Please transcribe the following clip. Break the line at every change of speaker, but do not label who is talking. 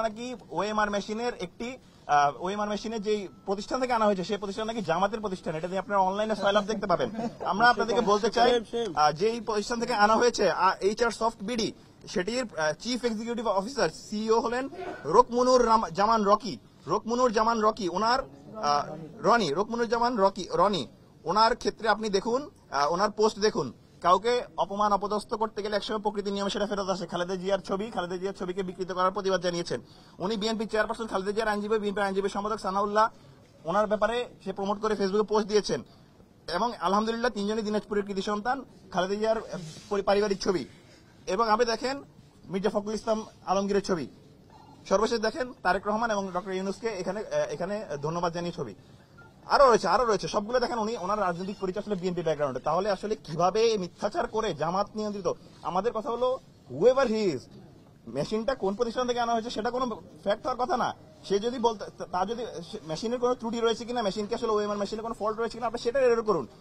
নাকি ওএমআর মেশিনের একটি ওএমআর মেশিনের যে প্রতিষ্ঠান থেকে আনা হয়েছে সেই প্রতিষ্ঠান নাকি জামাতের প্রতিষ্ঠান। এটা দিয়ে আপনারা অনলাইনে ফাইল আপ দেখতে পাবেন। আমরা আপনাদেরকে বলতে চাই যেই প্রতিষ্ঠান থেকে আনা হয়েছে এইচআর সফট বিডি, সেটির চিফ এক্সিকিউটিভ অফিসার সিইও হলেন রকমুনুর জামান রকি। ওনার রকমুনুর জামান রনি ওনার ক্ষেত্রে আপনি দেখুন, ওনার পোস্ট দেখুন, কাউকে অপমান অপদস্থ করতে গেলে একসময় প্রকৃতির নিয়মে সেটা ফেরত আসে। খালেদা জিয়ার ছবিকে বিকৃত করার প্রতিবাদ জানিয়েছেন উনি। বিএনপি চেয়ারপারসন খালেদা জিয়ার আইনজীবী, বিএনপির আইনজীবী সম্পাদক সানাউল্লাহ ওনার ব্যাপারে সে প্রমোট করে ফেসবুকে পোস্ট দিয়েছেন। এবং আলহামদুলিল্লাহ তিনজনই দিনাজপুরের কৃতি সন্তান, খালেদা জিয়ার পারিবারিক ছবি। এবং আপনি দেখেন মির্জা ফখরুল ইসলাম আলমগীরের ছবি। সর্বশেষ দেখেন তারেক রহমান এবং ডক্টর ইউনূসকে এখানে ধন্যবাদ জানিয়ে ছবি। আরো রয়েছে সবগুলো দেখেন। উনি ওনার রাজনৈতিক পরিচয় আসলে বিএনপি ব্যাকগ্রাউন্ডে। তাহলে আসলে কিভাবে মিথ্যাচার করে জামাত নিয়ন্ত্রিত? আমাদের কথা হলো হুএভার হি ইজ, মেশিনটা কোন প্রতিষ্ঠান থেকে আনা হয়েছে সেটা কোনো ফ্যাক্ট হওয়ার কথা না। সে যদি বলতে, তার যদি মেশিনের কোনো ত্রুটি রয়েছে কিনা, মেশিন কি আসলে ওএমআর মেশিনের কোনো ফল্ট রয়েছে কিনা, আপনি সেটা এরর করুন।